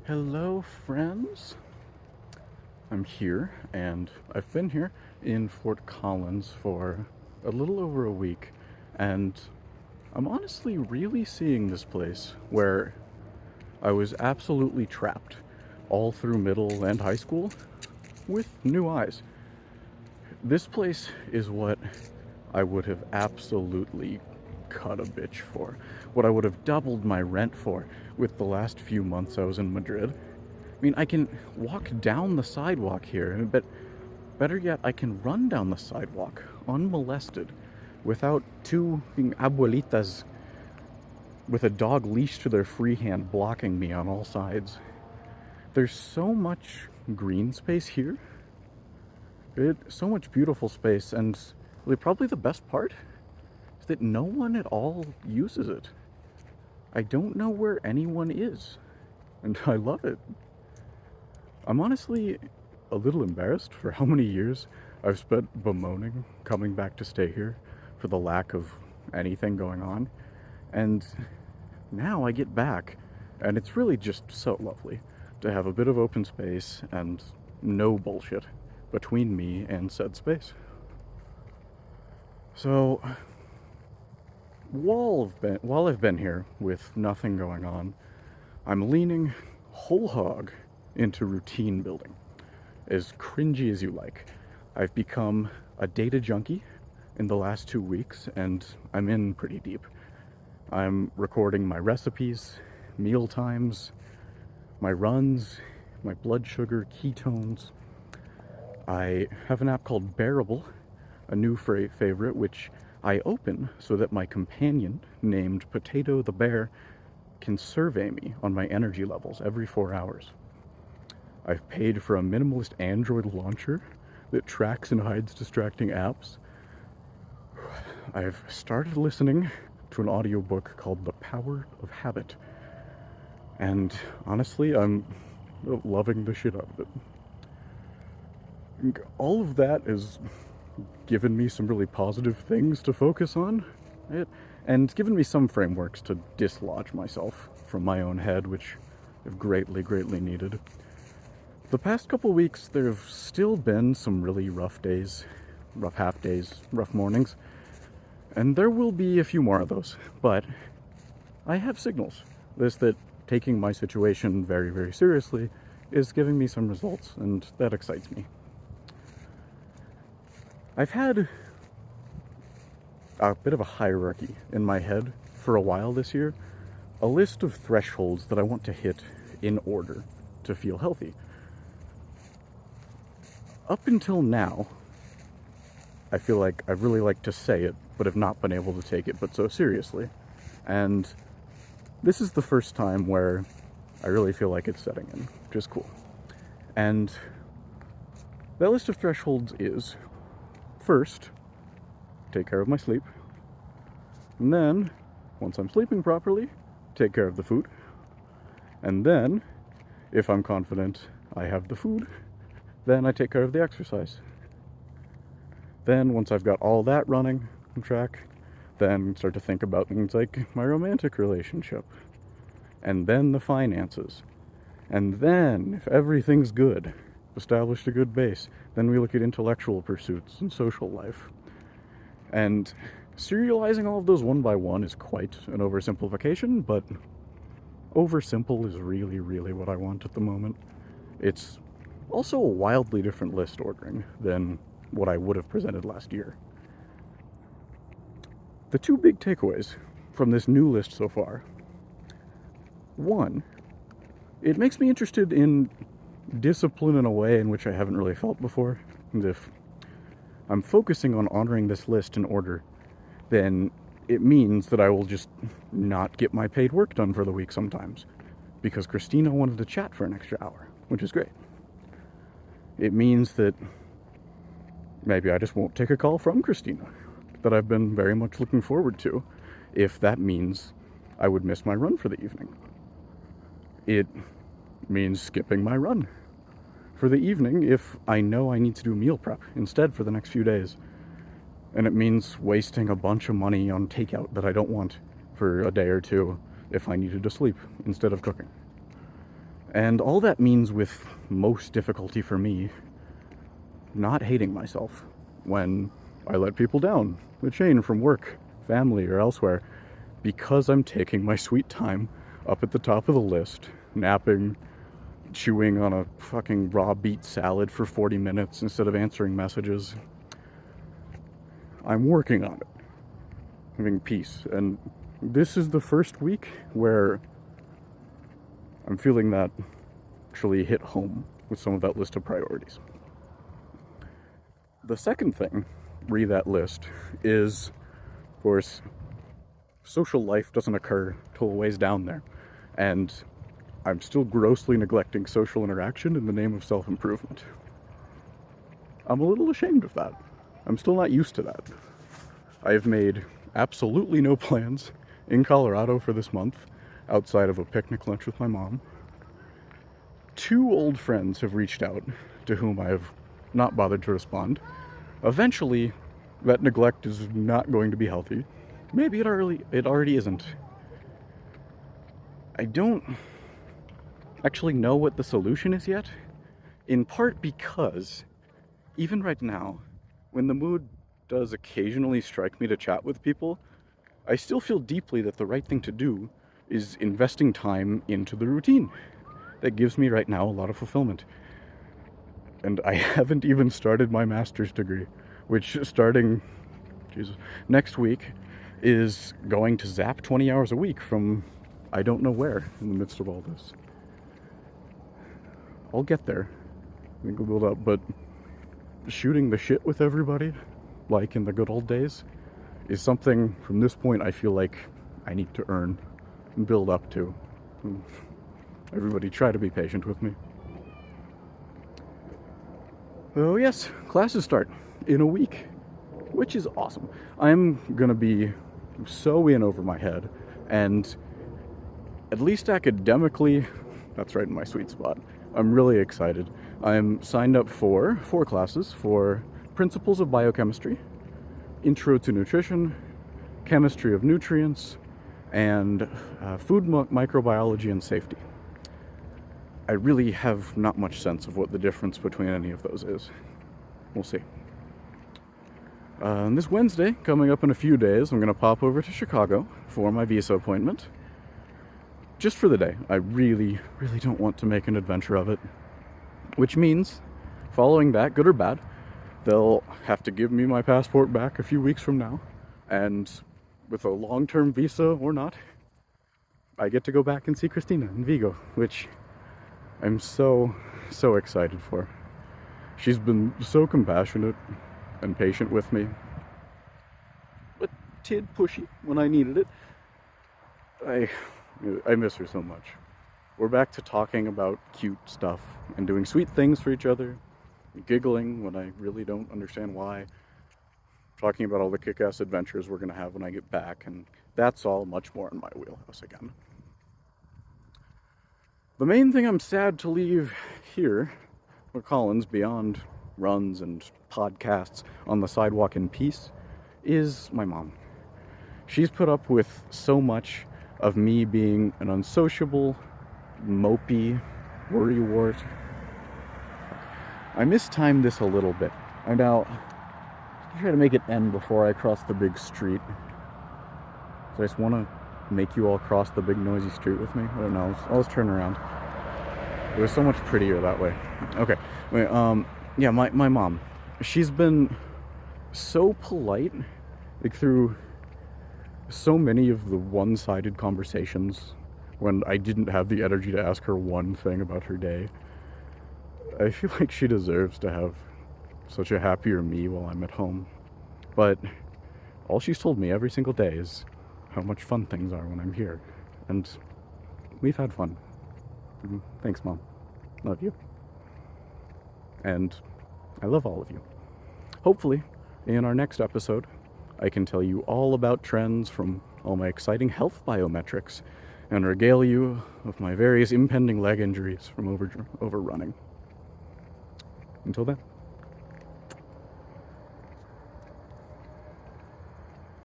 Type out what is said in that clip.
Hello, friends. I'm here, and I've been here in Fort Collins for a little over a week, and I'm honestly really seeing this place where I was absolutely trapped all through middle and high school with new eyes. This place is what I would have absolutely cut a bitch for, what I would have doubled my rent for with the last few months I was in Madrid. I mean, I can walk down the sidewalk here, but better yet, I can run down the sidewalk unmolested without two abuelitas with a dog leashed to their free hand blocking me on all sides. There's so much green space here. So much beautiful space, and really probably the best part is that no one at all uses it. I don't know where anyone is, and I love it. I'm honestly a little embarrassed for how many years I've spent bemoaning coming back to stay here for the lack of anything going on. And now I get back, and it's really just so lovely to have a bit of open space and no bullshit between me and said space. So, while I've been here with nothing going on, I'm leaning whole hog into routine building. As cringy as you like. I've become a data junkie in the last 2 weeks, and I'm in pretty deep. I'm recording my recipes, meal times, my runs, my blood sugar, ketones. I have an app called Bearable, a new favorite, which I open so that my companion, named Potato the Bear, can survey me on my energy levels every 4 hours. I've paid for a minimalist Android launcher that tracks and hides distracting apps. I've started listening to an audiobook called The Power of Habit. And honestly, I'm loving the shit out of it. All of that has given me some really positive things to focus on, and given me some frameworks to dislodge myself from my own head, which I've greatly, greatly needed. The past couple weeks, there have still been some really rough days, rough half days, rough mornings, and there will be a few more of those, but I have signals. That taking my situation very, very seriously is giving me some results, and that excites me. I've had a bit of a hierarchy in my head for a while this year, a list of thresholds that I want to hit in order to feel healthy. Up until now, I feel like I really like to say it, but have not been able to take it but so seriously. And this is the first time where I really feel like it's setting in, which is cool. And that list of thresholds is, first, take care of my sleep. And then, once I'm sleeping properly, take care of the food. And then, if I'm confident I have the food, then I take care of the exercise. Then, once I've got all that running on track, then start to think about things like my romantic relationship. And then the finances. And then, if everything's good, established a good base, then we look at intellectual pursuits and social life. And serializing all of those one by one is quite an oversimplification, but oversimple is really, really what I want at the moment. It's also a wildly different list ordering than what I would have presented last year. The two big takeaways from this new list so far. One, it makes me interested in discipline in a way in which I haven't really felt before. And if I'm focusing on honoring this list in order, then it means that I will just not get my paid work done for the week sometimes, because Christina wanted to chat for an extra hour, which is great. It means that maybe I just won't take a call from Christina that I've been very much looking forward to, if that means I would miss my run for the evening. It means skipping my run for the evening if I know I need to do meal prep instead for the next few days. And it means wasting a bunch of money on takeout that I don't want for a day or two if I needed to sleep instead of cooking. And all that means, with most difficulty for me, not hating myself when I let people down the chain from work, family, or elsewhere, because I'm taking my sweet time up at the top of the list, napping, chewing on a fucking raw beet salad for 40 minutes instead of answering messages. I'm working on it, having peace. And this is the first week where I'm feeling that actually hit home with some of that list of priorities. The second thing, re that list, is, of course, social life doesn't occur till a ways down there. And I'm still grossly neglecting social interaction in the name of self-improvement. I'm a little ashamed of that. I'm still not used to that. I've made absolutely no plans in Colorado for this month, outside of a picnic lunch with my mom. 2 old friends have reached out, to whom I have not bothered to respond. Eventually, that neglect is not going to be healthy. Maybe it already isn't. I don't actually know what the solution is yet, in part because even right now, when the mood does occasionally strike me to chat with people, I still feel deeply that the right thing to do is investing time into the routine that gives me right now a lot of fulfillment. And I haven't even started my master's degree, which starting next week is going to zap 20 hours a week from I don't know where in the midst of all this. I'll get there. I think we'll build up, but shooting the shit with everybody, like in the good old days, is something from this point I feel like I need to earn and build up to. And everybody try to be patient with me. Oh yes, classes start in a week, which is awesome. I'm gonna be so in over my head, and at least academically, that's right in my sweet spot. I'm really excited. I'm signed up for 4 classes for Principles of Biochemistry, Intro to Nutrition, Chemistry of Nutrients, and Food Microbiology and Safety. I really have not much sense of what the difference between any of those is. We'll see. And this Wednesday, coming up in a few days, I'm going to pop over to Chicago for my visa appointment. Just for the day. I really don't want to make an adventure of it. Which means, following that, good or bad, they'll have to give me my passport back a few weeks from now. And with a long-term visa or not, I get to go back and see Christina in Vigo, which I'm so excited for. She's been so compassionate and patient with me. A tid pushy when I needed it. I miss her so much. We're back to talking about cute stuff and doing sweet things for each other, giggling when I really don't understand why, talking about all the kick-ass adventures we're going to have when I get back, and that's all much more in my wheelhouse again. The main thing I'm sad to leave here, Fort Collins, beyond runs and podcasts on the sidewalk in peace, is my mom. She's put up with so much of me being an unsociable, mopey worrywart. I mistimed this a little bit. I'm now try to make it end before I cross the big street. So I just want to make you all cross the big noisy street with me. I don't know. I'll just turn around. It was so much prettier that way. Okay. Wait, yeah, my mom. She's been so polite, like through so many of the one-sided conversations when I didn't have the energy to ask her one thing about her day. I feel like she deserves to have such a happier me while I'm at home. But all she's told me every single day is how much fun things are when I'm here. And we've had fun. Thanks, Mom. Love you. And I love all of you. Hopefully, in our next episode, I can tell you all about trends from all my exciting health biometrics and regale you of my various impending leg injuries from overrunning. Until then.